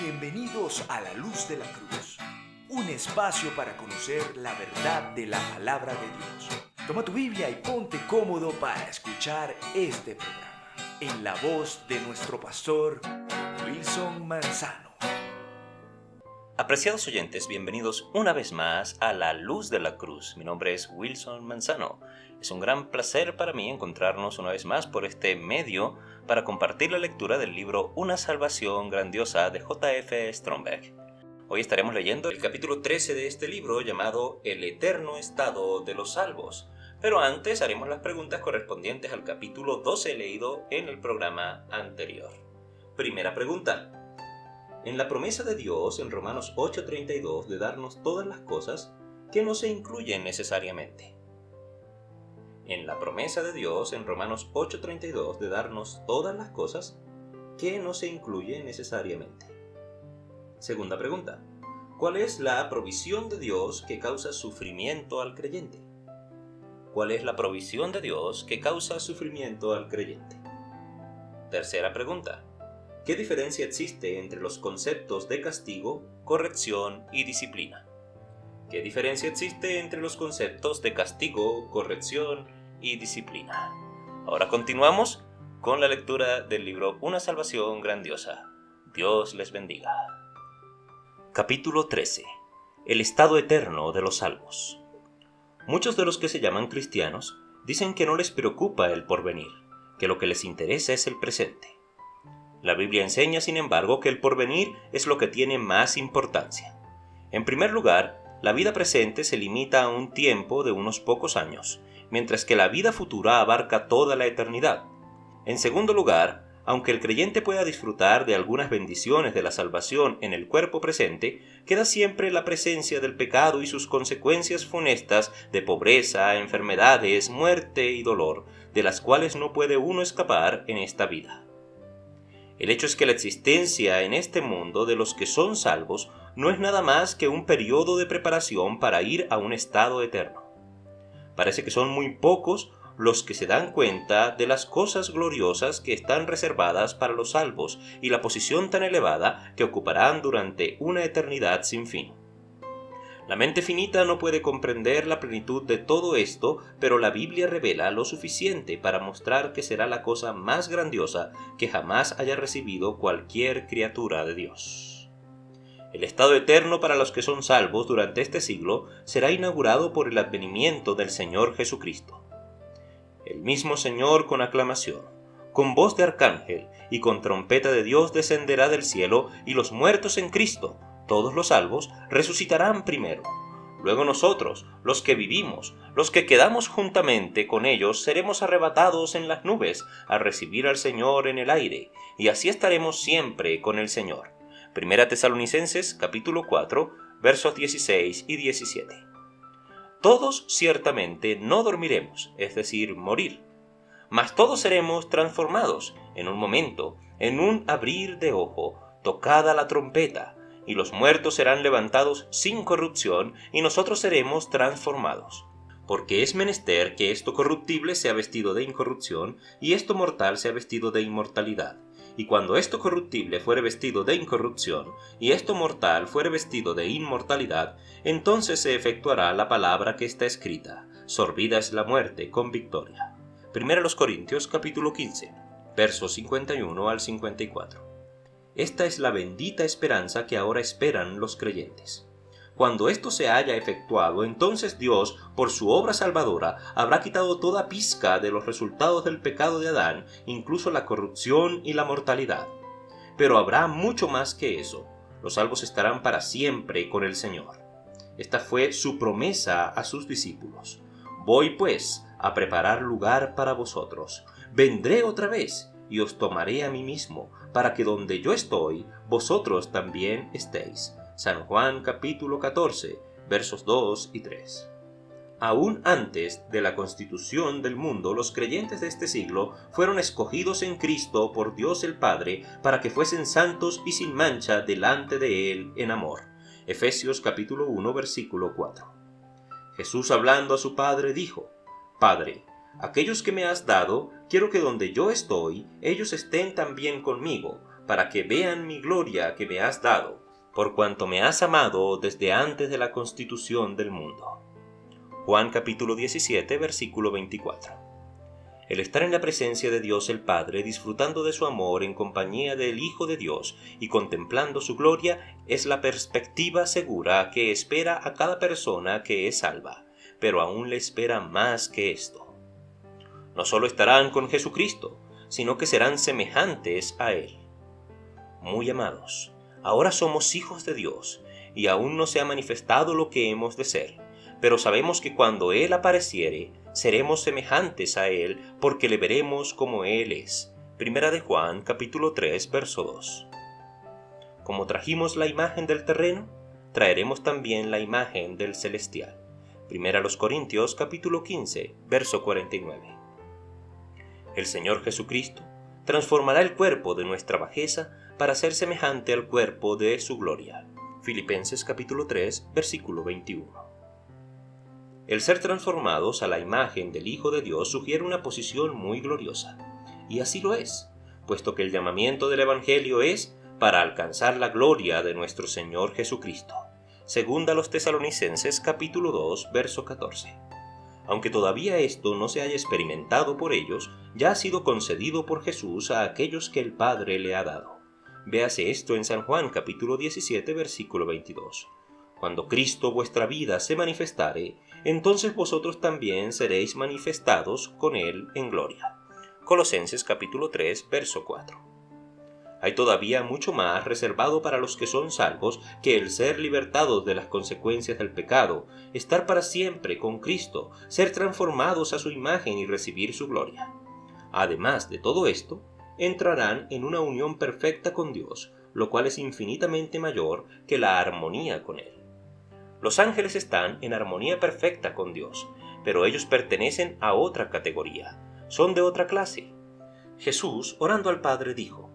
Bienvenidos a la Luz de la Cruz, un espacio para conocer la verdad de la palabra de Dios. Toma tu Biblia y ponte cómodo para escuchar este programa, en la voz de nuestro pastor Wilson Manzano. Apreciados oyentes, bienvenidos una vez más a La Luz de la Cruz. Mi nombre es Wilson Manzano. Es un gran placer para mí encontrarnos una vez más por este medio para compartir la lectura del libro Una salvación grandiosa de J.F. Stromberg. Hoy estaremos leyendo el capítulo 13 de este libro llamado El eterno estado de los salvos. Pero antes haremos las preguntas correspondientes al capítulo 12 leído en el programa anterior. Primera pregunta. En la promesa de Dios en Romanos 8:32 de darnos todas las cosas, ¿qué no se incluyen necesariamente? En la promesa de Dios en Romanos 8:32 de darnos todas las cosas, ¿qué no se incluye necesariamente? Segunda pregunta. ¿Cuál es la provisión de Dios que causa sufrimiento al creyente? ¿Cuál es la provisión de Dios que causa sufrimiento al creyente? Tercera pregunta. ¿Qué diferencia existe entre los conceptos de castigo, corrección y disciplina? ¿Qué diferencia existe entre los conceptos de castigo, corrección y disciplina? Ahora continuamos con la lectura del libro Una salvación grandiosa. Dios les bendiga. Capítulo 13. El estado eterno de los salvos. Muchos de los que se llaman cristianos dicen que no les preocupa el porvenir, que lo que les interesa es el presente. La Biblia enseña, sin embargo, que el porvenir es lo que tiene más importancia. En primer lugar, la vida presente se limita a un tiempo de unos pocos años, mientras que la vida futura abarca toda la eternidad. En segundo lugar, aunque el creyente pueda disfrutar de algunas bendiciones de la salvación en el cuerpo presente, queda siempre la presencia del pecado y sus consecuencias funestas de pobreza, enfermedades, muerte y dolor, de las cuales no puede uno escapar en esta vida. El hecho es que la existencia en este mundo de los que son salvos no es nada más que un periodo de preparación para ir a un estado eterno. Parece que son muy pocos los que se dan cuenta de las cosas gloriosas que están reservadas para los salvos y la posición tan elevada que ocuparán durante una eternidad sin fin. La mente finita no puede comprender la plenitud de todo esto, pero la Biblia revela lo suficiente para mostrar que será la cosa más grandiosa que jamás haya recibido cualquier criatura de Dios. El estado eterno para los que son salvos durante este siglo será inaugurado por el advenimiento del Señor Jesucristo. El mismo Señor con aclamación, con voz de arcángel y con trompeta de Dios descenderá del cielo, y los muertos en Cristo, todos los salvos, resucitarán primero. Luego nosotros, los que vivimos, los que quedamos juntamente con ellos, seremos arrebatados en las nubes a recibir al Señor en el aire, y así estaremos siempre con el Señor. Primera Tesalonicenses, capítulo 4, versos 16 y 17. Todos ciertamente no dormiremos, es decir, morir, mas todos seremos transformados en un momento, en un abrir de ojo, tocada la trompeta, y los muertos serán levantados sin corrupción, y nosotros seremos transformados. Porque es menester que esto corruptible sea vestido de incorrupción, y esto mortal sea vestido de inmortalidad. Y cuando esto corruptible fuere vestido de incorrupción, y esto mortal fuere vestido de inmortalidad, entonces se efectuará la palabra que está escrita: sorbida es la muerte con victoria. 1 Corintios capítulo 15, versos 51 al 54. Esta es la bendita esperanza que ahora esperan los creyentes. Cuando esto se haya efectuado, entonces Dios, por su obra salvadora, habrá quitado toda pizca de los resultados del pecado de Adán, incluso la corrupción y la mortalidad. Pero habrá mucho más que eso. Los salvos estarán para siempre con el Señor. Esta fue su promesa a sus discípulos. Voy pues a preparar lugar para vosotros. Vendré otra vez y os tomaré a mí mismo, para que donde yo estoy, vosotros también estéis. San Juan capítulo 14, versos 2 y 3. Aún antes de la constitución del mundo, los creyentes de este siglo fueron escogidos en Cristo por Dios el Padre para que fuesen santos y sin mancha delante de Él en amor. Efesios capítulo 1, versículo 4. Jesús, hablando a su Padre, dijo: Padre, aquellos que me has dado, quiero que donde yo estoy, ellos estén también conmigo, para que vean mi gloria que me has dado, por cuanto me has amado desde antes de la constitución del mundo. Juan capítulo 17, versículo 24. El estar en la presencia de Dios el Padre, disfrutando de su amor en compañía del Hijo de Dios y contemplando su gloria, es la perspectiva segura que espera a cada persona que es salva, pero aún le espera más que esto. No solo estarán con Jesucristo, sino que serán semejantes a Él. Muy amados, ahora somos hijos de Dios, y aún no se ha manifestado lo que hemos de ser, pero sabemos que cuando Él apareciere, seremos semejantes a Él, porque le veremos como Él es. Primera de Juan, capítulo 3, verso 2. Como trajimos la imagen del terreno, traeremos también la imagen del celestial. Primera a los Corintios, capítulo 15, verso 49. El Señor Jesucristo transformará el cuerpo de nuestra bajeza para ser semejante al cuerpo de su gloria. Filipenses capítulo 3, versículo 21. El ser transformados a la imagen del Hijo de Dios sugiere una posición muy gloriosa, y así lo es, puesto que el llamamiento del Evangelio es para alcanzar la gloria de nuestro Señor Jesucristo. Segunda a los Tesalonicenses capítulo 2, verso 14. Aunque todavía esto no se haya experimentado por ellos, ya ha sido concedido por Jesús a aquellos que el Padre le ha dado. Véase esto en San Juan capítulo 17, versículo 22. Cuando Cristo vuestra vida se manifestare, entonces vosotros también seréis manifestados con Él en gloria. Colosenses capítulo 3, verso 4. Hay todavía mucho más reservado para los que son salvos que el ser libertados de las consecuencias del pecado, estar para siempre con Cristo, ser transformados a su imagen y recibir su gloria. Además de todo esto, entrarán en una unión perfecta con Dios, lo cual es infinitamente mayor que la armonía con Él. Los ángeles están en armonía perfecta con Dios, pero ellos pertenecen a otra categoría, son de otra clase. Jesús, orando al Padre, dijo: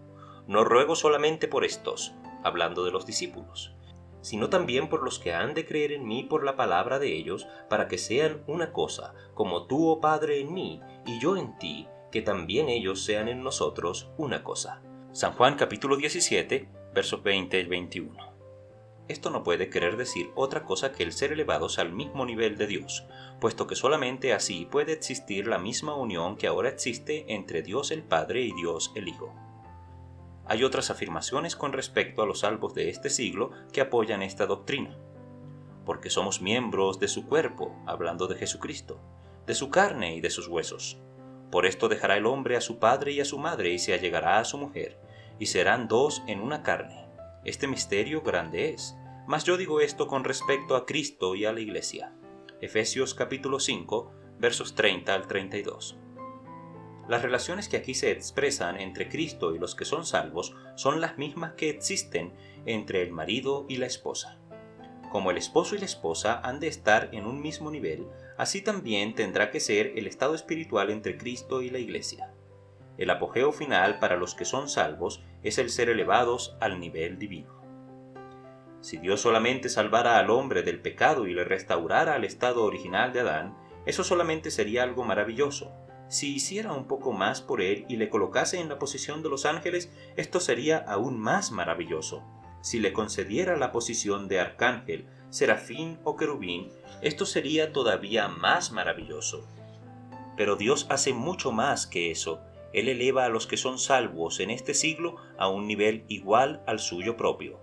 No ruego solamente por estos, hablando de los discípulos, sino también por los que han de creer en mí por la palabra de ellos, para que sean una cosa, como tú, oh Padre, en mí, y yo en ti, que también ellos sean en nosotros una cosa. San Juan capítulo 17, versos 20 y 21. Esto no puede querer decir otra cosa que el ser elevados al mismo nivel de Dios, puesto que solamente así puede existir la misma unión que ahora existe entre Dios el Padre y Dios el Hijo. Hay otras afirmaciones con respecto a los salvos de este siglo que apoyan esta doctrina. Porque somos miembros de su cuerpo, hablando de Jesucristo, de su carne y de sus huesos. Por esto dejará el hombre a su padre y a su madre y se allegará a su mujer, y serán dos en una carne. Este misterio grande es, mas yo digo esto con respecto a Cristo y a la Iglesia. Efesios capítulo 5, versos 30 al 32. Las relaciones que aquí se expresan entre Cristo y los que son salvos son las mismas que existen entre el marido y la esposa. Como el esposo y la esposa han de estar en un mismo nivel, así también tendrá que ser el estado espiritual entre Cristo y la Iglesia. El apogeo final para los que son salvos es el ser elevados al nivel divino. Si Dios solamente salvara al hombre del pecado y le restaurara al estado original de Adán, eso solamente sería algo maravilloso. Si hiciera un poco más por él y le colocase en la posición de los ángeles, esto sería aún más maravilloso. Si le concediera la posición de arcángel, serafín o querubín, esto sería todavía más maravilloso. Pero Dios hace mucho más que eso. Él eleva a los que son salvos en este siglo a un nivel igual al suyo propio.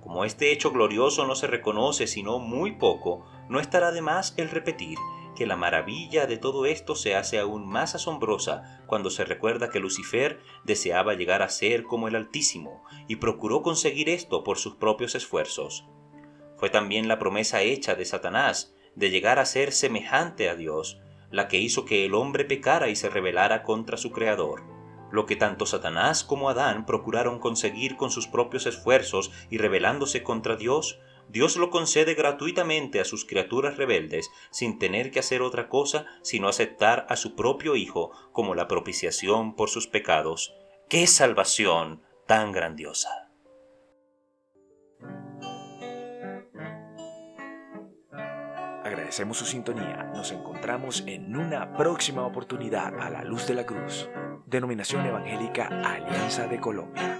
Como este hecho glorioso no se reconoce sino muy poco, no estará de más el repetir que la maravilla de todo esto se hace aún más asombrosa cuando se recuerda que Lucifer deseaba llegar a ser como el Altísimo y procuró conseguir esto por sus propios esfuerzos. Fue también la promesa hecha de Satanás de llegar a ser semejante a Dios, la que hizo que el hombre pecara y se rebelara contra su Creador. Lo que tanto Satanás como Adán procuraron conseguir con sus propios esfuerzos y rebelándose contra Dios, Dios lo concede gratuitamente a sus criaturas rebeldes sin tener que hacer otra cosa sino aceptar a su propio Hijo como la propiciación por sus pecados. ¡Qué salvación tan grandiosa! Agradecemos su sintonía. Nos encontramos en una próxima oportunidad a la luz de la cruz. Denominación Evangélica Alianza de Colombia.